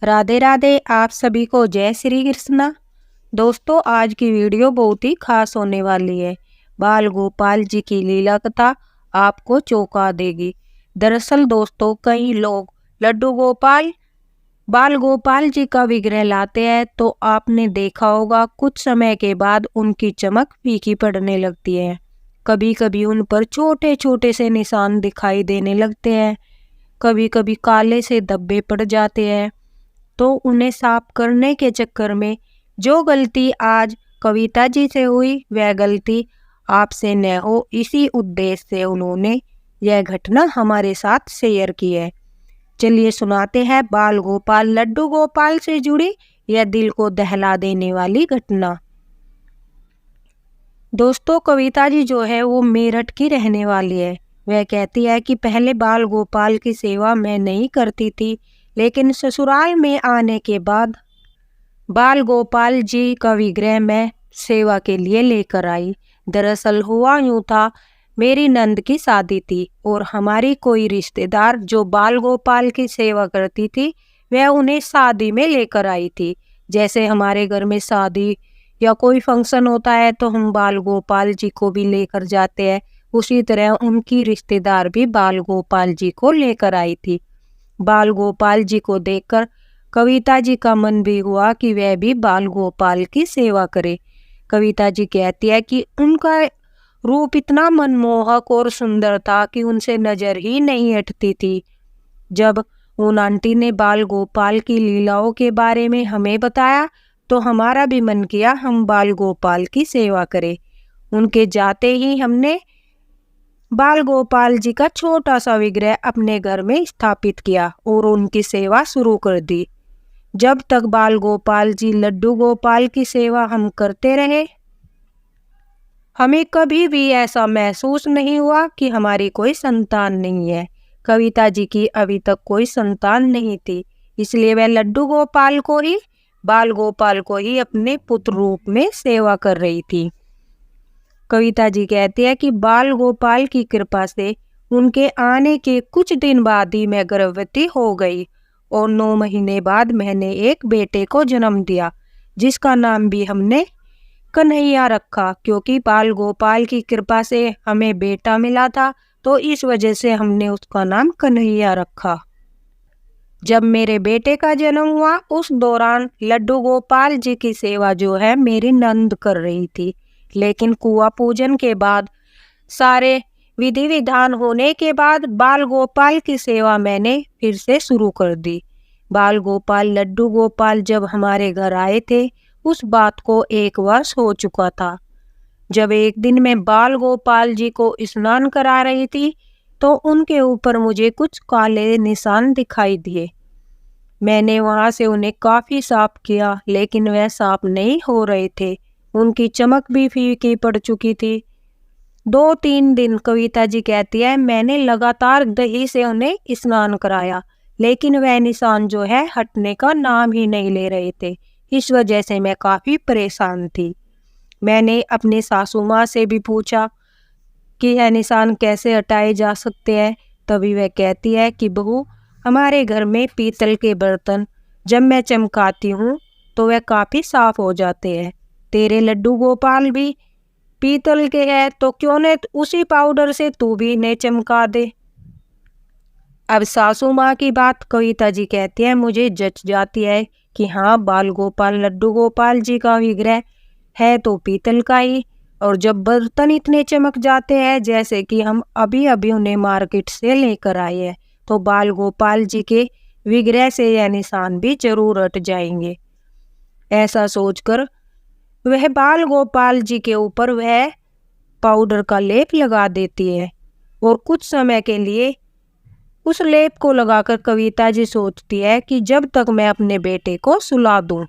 राधे राधे। आप सभी को जय श्री कृष्णा। दोस्तों, आज की वीडियो बहुत ही खास होने वाली है। बाल गोपाल जी की लीला कथा आपको चौंका देगी। दरअसल दोस्तों, कई लोग लड्डू गोपाल बाल गोपाल जी का विग्रह लाते हैं तो आपने देखा होगा कुछ समय के बाद उनकी चमक फीकी पड़ने लगती है। कभी कभी उन पर छोटे छोटे से निशान दिखाई देने लगते हैं, कभी कभी काले से धब्बे पड़ जाते हैं। तो उन्हें साफ करने के चक्कर में जो गलती आज कविता जी से हुई, वह गलती आपसे न हो, इसी उद्देश्य से उन्होंने यह घटना हमारे साथ शेयर की है। चलिए सुनाते हैं बाल गोपाल लड्डू गोपाल से जुड़ी यह दिल को दहला देने वाली घटना। दोस्तों, कविता जी जो है वो मेरठ की रहने वाली है। वह कहती है कि पहले बाल गोपाल की सेवा मैं नहीं करती थी, लेकिन ससुराल में आने के बाद बाल गोपाल जी का विग्रह मैं सेवा के लिए लेकर आई। दरअसल हुआ यूं था, मेरी नंद की शादी थी और हमारी कोई रिश्तेदार जो बाल गोपाल की सेवा करती थी, वह उन्हें शादी में लेकर आई थी। जैसे हमारे घर में शादी या कोई फंक्शन होता है तो हम बाल गोपाल जी को भी लेकर जाते हैं, उसी तरह उनकी रिश्तेदार भी बाल गोपाल जी को लेकर आई थी। बाल गोपाल जी को देखकर कविता जी का मन भी हुआ कि वह भी बाल गोपाल की सेवा करे। कविता जी कहती है कि उनका रूप इतना मनमोहक और सुंदर था कि उनसे नजर ही नहीं हटती थी। जब उन आंटी ने बाल गोपाल की लीलाओं के बारे में हमें बताया तो हमारा भी मन किया हम बाल गोपाल की सेवा करें। उनके जाते ही हमने बाल गोपाल जी का छोटा सा विग्रह अपने घर में स्थापित किया और उनकी सेवा शुरू कर दी। जब तक बाल गोपाल जी लड्डू गोपाल की सेवा हम करते रहे, हमें कभी भी ऐसा महसूस नहीं हुआ कि हमारी कोई संतान नहीं है। कविता जी की अभी तक कोई संतान नहीं थी, इसलिए वह लड्डू गोपाल को ही बाल गोपाल को ही अपने पुत्र रूप में सेवा कर रही थी। कविता जी कहती है कि बाल गोपाल की कृपा से उनके आने के कुछ दिन बाद ही मैं गर्भवती हो गई और 9 महीने बाद मैंने एक बेटे को जन्म दिया, जिसका नाम भी हमने कन्हैया रखा। क्योंकि बाल गोपाल की कृपा से हमें बेटा मिला था, तो इस वजह से हमने उसका नाम कन्हैया रखा। जब मेरे बेटे का जन्म हुआ उस दौरान लड्डू गोपाल जी की सेवा जो है मेरी नंद कर रही थी, लेकिन कुआं पूजन के बाद सारे विधि विधान होने के बाद बाल गोपाल की सेवा मैंने फिर से शुरू कर दी। बाल गोपाल लड्डू गोपाल जब हमारे घर आए थे, उस बात को 1 वर्ष हो चुका था। जब एक दिन मैं बाल गोपाल जी को स्नान करा रही थी तो उनके ऊपर मुझे कुछ काले निशान दिखाई दिए। मैंने वहां से उन्हें काफी साफ किया, लेकिन वह साफ नहीं हो रहे थे। उनकी चमक भी फीकी पड़ चुकी थी। 2-3 दिन कविता जी कहती है मैंने लगातार दही से उन्हें स्नान कराया, लेकिन वह निशान जो है हटने का नाम ही नहीं ले रहे थे। इस वजह से मैं काफी परेशान थी। मैंने अपनी सासू माँ से भी पूछा कि यह निशान कैसे हटाए जा सकते हैं। तभी वह कहती है कि बहू, हमारे घर में पीतल के बर्तन जब मैं चमकाती हूँ तो वह काफ़ी साफ हो जाते हैं। तेरे लड्डू गोपाल भी पीतल के हैं, तो क्यों न उसी पाउडर से तू भी इन्हें चमका दे। अब सासू माँ की बात कविता जी कहती है मुझे जच जाती है कि हाँ, बाल गोपाल लड्डू गोपाल जी का विग्रह है तो पीतल का ही, और जब बर्तन इतने चमक जाते हैं जैसे कि हम अभी अभी उन्हें मार्केट से लेकर आए हैं, तो बाल गोपाल जी के विग्रह से यह निशान भी जरूर हट जाएंगे। ऐसा सोचकर वह बाल गोपाल जी के ऊपर वह पाउडर का लेप लगा देती है और कुछ समय के लिए उस लेप को लगाकर कविता जी सोचती है कि जब तक मैं अपने बेटे को सुला दूं।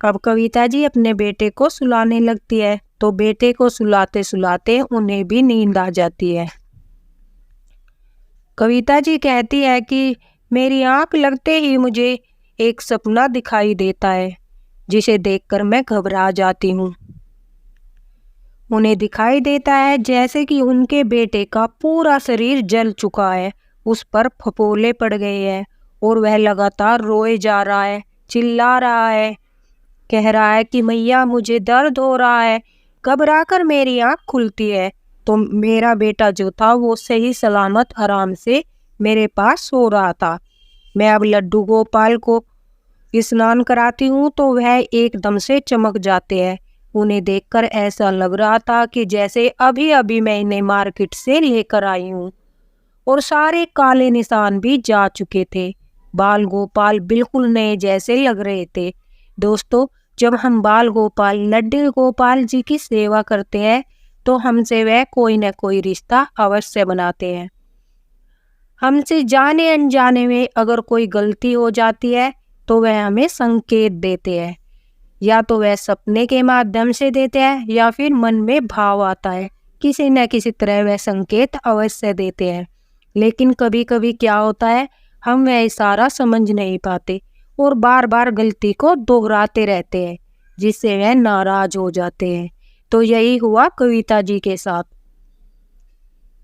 अब कविता जी अपने बेटे को सुलाने लगती है, तो बेटे को सुलाते सुलाते उन्हें भी नींद आ जाती है। कविता जी कहती है कि मेरी आंख लगते ही मुझे एक सपना दिखाई देता है, जिसे देखकर मैं घबरा जाती हूँ। उन्हें दिखाई देता है जैसे कि उनके बेटे का पूरा शरीर जल चुका है, उस पर फफोले पड़ गए हैं और वह लगातार रोए जा रहा है, चिल्ला रहा है, कह रहा है कि मैया मुझे दर्द हो रहा है। घबराकर मेरी आँख खुलती है तो मेरा बेटा जो था वो सही सलामत आराम से मेरे पास सो रहा था। मैं अब लड्डू गोपाल को स्नान कराती हूँ तो वह एकदम से चमक जाते हैं। उन्हें देखकर ऐसा लग रहा था कि जैसे अभी अभी मैं इन्हें मार्केट से लेकर आई हूँ, और सारे काले निशान भी जा चुके थे। बाल गोपाल बिल्कुल नए जैसे लग रहे थे। दोस्तों, जब हम बाल गोपाल लड्डू गोपाल जी की सेवा करते हैं तो हमसे वह कोई न कोई रिश्ता अवश्य बनाते हैं। हमसे जाने अनजाने में अगर कोई गलती हो जाती है तो वह हमें संकेत देते हैं, या तो वह सपने के माध्यम से देते हैं या फिर मन में भाव आता है, किसी न किसी तरह वह संकेत अवश्य देते हैं। लेकिन कभी कभी क्या होता है, हम वह इशारा समझ नहीं पाते और बार बार गलती को दोहराते रहते हैं, जिससे वह नाराज हो जाते हैं। तो यही हुआ कविता जी के साथ।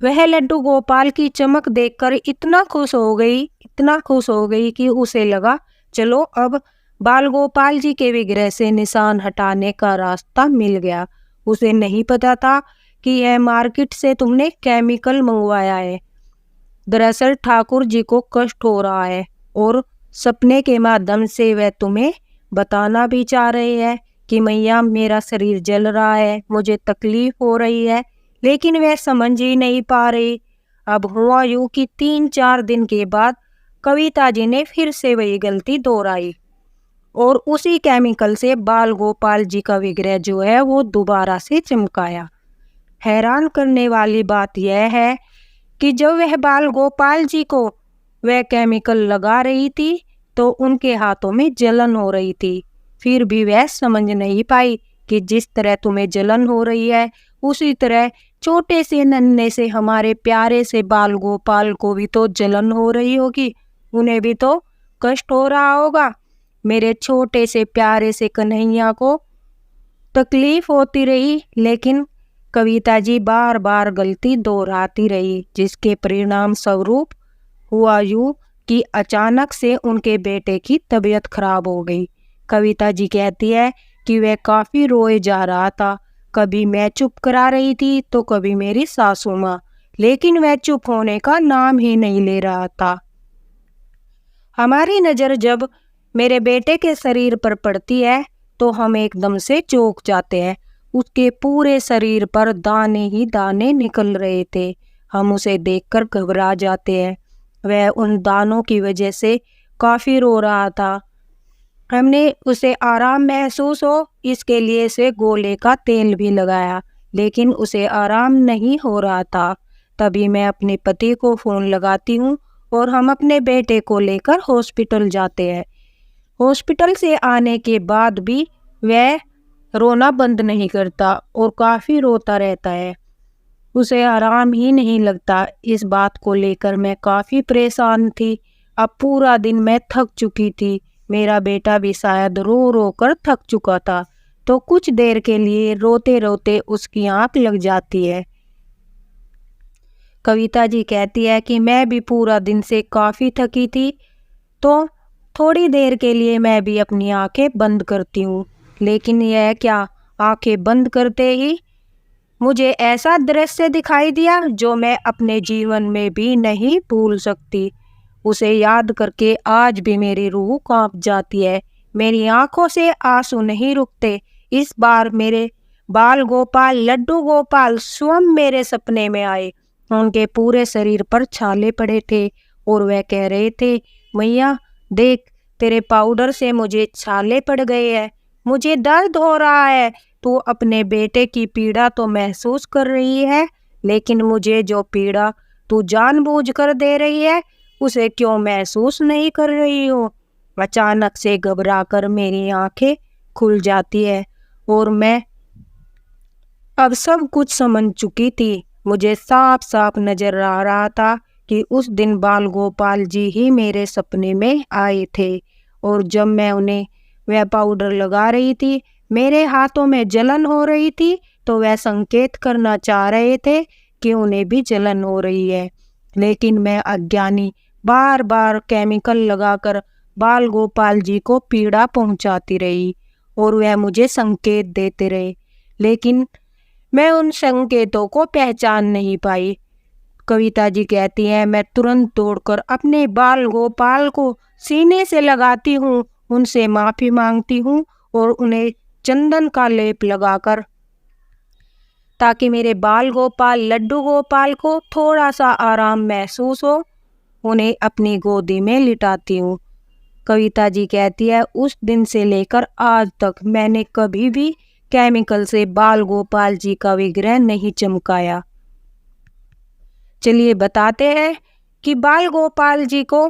वह लड्डू गोपाल की चमक देखकर इतना खुश हो गई कि उसे लगा चलो अब बाल गोपाल जी के विग्रह से निशान हटाने का रास्ता मिल गया। उसे नहीं पता था कि यह मार्केट से तुमने केमिकल मंगवाया है। दरअसल ठाकुर जी को कष्ट हो रहा है और सपने के माध्यम से वह तुम्हें बताना भी चाह रहे हैं कि मैया मेरा शरीर जल रहा है, मुझे तकलीफ हो रही है, लेकिन वह समझ ही नहीं पा रही। अब हुआ यूं कि 3-4 दिन के बाद कविता जी ने फिर से वही गलती दोहराई और उसी केमिकल से बाल गोपाल जी का विग्रह जो है वो दोबारा से चमकाया। हैरान करने वाली बात यह है कि जब वह बाल गोपाल जी को वह केमिकल लगा रही थी तो उनके हाथों में जलन हो रही थी। फिर भी वह समझ नहीं पाई कि जिस तरह तुम्हें जलन हो रही है उसी तरह छोटे से नन्हे से हमारे प्यारे से बाल गोपाल को भी तो जलन हो रही होगी, उन्हें भी तो कष्ट हो रहा होगा। मेरे छोटे से प्यारे से कन्हैया को तकलीफ होती रही, लेकिन कविता जी बार बार गलती दोहराती रही, जिसके परिणाम स्वरूप हुआ यूं कि अचानक से उनके बेटे की तबीयत खराब हो गई। कविता जी कहती है कि वह काफ़ी रोए जा रहा था। कभी मैं चुप करा रही थी तो कभी मेरी सासू माँ, लेकिन वह चुप होने का नाम ही नहीं ले रहा था। हमारी नज़र जब मेरे बेटे के शरीर पर पड़ती है तो हम एकदम से चौंक जाते हैं। उसके पूरे शरीर पर दाने ही दाने निकल रहे थे। हम उसे देखकर घबरा जाते हैं। वह उन दानों की वजह से काफ़ी रो रहा था। हमने उसे आराम महसूस हो इसके लिए से गोले का तेल भी लगाया, लेकिन उसे आराम नहीं हो रहा था। तभी मैं अपने पति को फ़ोन लगाती हूँ और हम अपने बेटे को लेकर हॉस्पिटल जाते हैं। हॉस्पिटल से आने के बाद भी वह रोना बंद नहीं करता और काफ़ी रोता रहता है। उसे आराम ही नहीं लगता। इस बात को लेकर मैं काफ़ी परेशान थी। अब पूरा दिन मैं थक चुकी थी। मेरा बेटा भी शायद रो रो कर थक चुका था, तो कुछ देर के लिए रोते रोते उसकी आँख लग जाती है। कविता जी कहती है कि मैं भी पूरा दिन से काफ़ी थकी थी, तो थोड़ी देर के लिए मैं भी अपनी आंखें बंद करती हूँ, लेकिन यह क्या, आंखें बंद करते ही मुझे ऐसा दृश्य दिखाई दिया जो मैं अपने जीवन में भी नहीं भूल सकती। उसे याद करके आज भी मेरी रूह कांप जाती है। मेरी आंखों से आंसू नहीं रुकते। इस बार मेरे बाल गोपाल लड्डू गोपाल स्वयं मेरे सपने में आए। उनके पूरे शरीर पर छाले पड़े थे और वह कह रहे थे, मैया देख, तेरे पाउडर से मुझे छाले पड़ गए हैं, मुझे दर्द हो रहा है। तू अपने बेटे की पीड़ा तो महसूस कर रही है, लेकिन मुझे जो पीड़ा तू जानबूझकर दे रही है उसे क्यों महसूस नहीं कर रही हो। अचानक से घबराकर मेरी आंखें खुल जाती है और मैं अब सब कुछ समझ चुकी थी। मुझे साफ साफ नजर आ रहा था कि उस दिन बाल गोपाल जी ही मेरे सपने में आए थे, और जब मैं उन्हें वह पाउडर लगा रही थी, मेरे हाथों में जलन हो रही थी, तो वह संकेत करना चाह रहे थे कि उन्हें भी जलन हो रही है। लेकिन मैं अज्ञानी बार बार केमिकल लगाकर बाल गोपाल जी को पीड़ा पहुंचाती रही और वह मुझे संकेत देते रहे, लेकिन मैं उन संकेतों को पहचान नहीं पाई। कविता जी कहती हैं, मैं तुरंत दौड़कर अपने बाल गोपाल को सीने से लगाती हूँ, उनसे माफ़ी मांगती हूँ और उन्हें चंदन का लेप लगाकर, ताकि मेरे बाल गोपाल लड्डू गोपाल को थोड़ा सा आराम महसूस हो, उन्हें अपनी गोदी में लिटाती हूँ। कविता जी कहती है, उस दिन से लेकर आज तक मैंने कभी भी केमिकल से बाल गोपाल जी का विग्रह नहीं चमकाया। चलिए बताते हैं कि बाल गोपाल जी को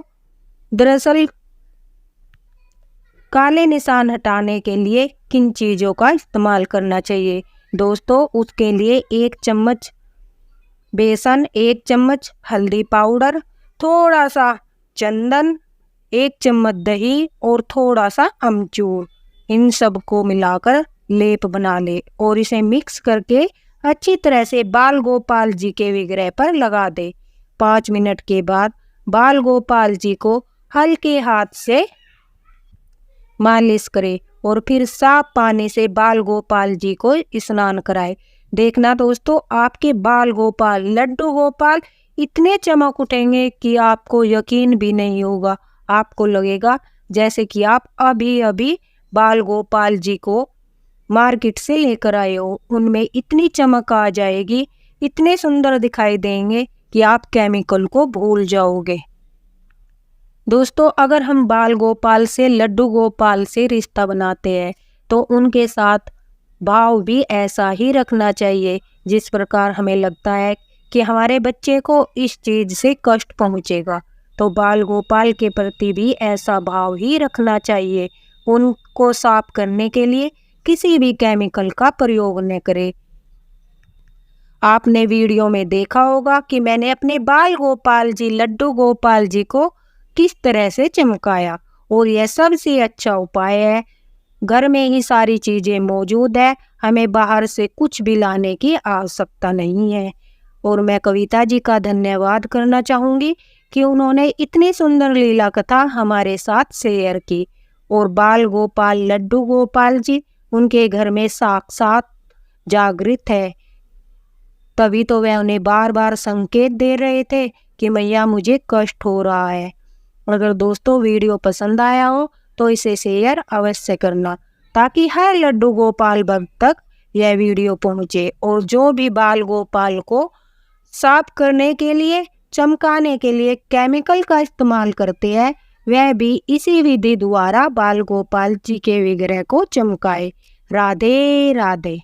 दरअसल काले निशान हटाने के लिए किन चीज़ों का इस्तेमाल करना चाहिए। दोस्तों, उसके लिए 1 चम्मच बेसन, 1 चम्मच हल्दी पाउडर, थोड़ा सा चंदन, 1 चम्मच दही और थोड़ा सा अमचूर, इन सब को मिलाकर लेप बना ले और इसे मिक्स करके अच्छी तरह से बाल गोपाल जी के विग्रह पर लगा दे। 5 मिनट के बाद बाल गोपाल जी को हल्के हाथ से मालिश करे और फिर साफ पानी से बाल गोपाल जी को स्नान कराए। देखना दोस्तों, आपके बाल गोपाल लड्डू गोपाल इतने चमक उठेंगे कि आपको यकीन भी नहीं होगा। आपको लगेगा जैसे कि आप अभी अभी बाल गोपाल जी को मार्केट से लेकर आए हो। उनमें इतनी चमक आ जाएगी, इतने सुंदर दिखाई देंगे कि आप केमिकल को भूल जाओगे। दोस्तों, अगर हम बाल गोपाल से लड्डू गोपाल से रिश्ता बनाते हैं तो उनके साथ भाव भी ऐसा ही रखना चाहिए, जिस प्रकार हमें लगता है कि हमारे बच्चे को इस चीज़ से कष्ट पहुंचेगा, तो बाल गोपाल के प्रति भी ऐसा भाव ही रखना चाहिए। उनको साफ करने के लिए किसी भी केमिकल का प्रयोग न करें। आपने वीडियो में देखा होगा कि मैंने अपने बाल गोपाल जी लड्डू गोपाल जी को किस तरह से चमकाया, और यह सबसे अच्छा उपाय है। घर में ही सारी चीज़ें मौजूद है, हमें बाहर से कुछ भी लाने की आवश्यकता नहीं है। और मैं कविता जी का धन्यवाद करना चाहूँगी कि उन्होंने इतनी सुंदर लीला कथा हमारे साथ शेयर की, और बाल गोपाल लड्डू गोपाल जी उनके घर में साक्षात जागृत है, तभी तो वह उन्हें बार बार संकेत दे रहे थे कि मैया मुझे कष्ट हो रहा है। अगर दोस्तों वीडियो पसंद आया हो तो इसे शेयर अवश्य करना, ताकि हर लड्डू गोपाल भक्त तक यह वीडियो पहुँचे, और जो भी बाल गोपाल को साफ करने के लिए, चमकाने के लिए केमिकल का इस्तेमाल करते हैं, वह भी इसी विधि द्वारा बाल गोपाल जी के विग्रह को चमकाए। राधे राधे।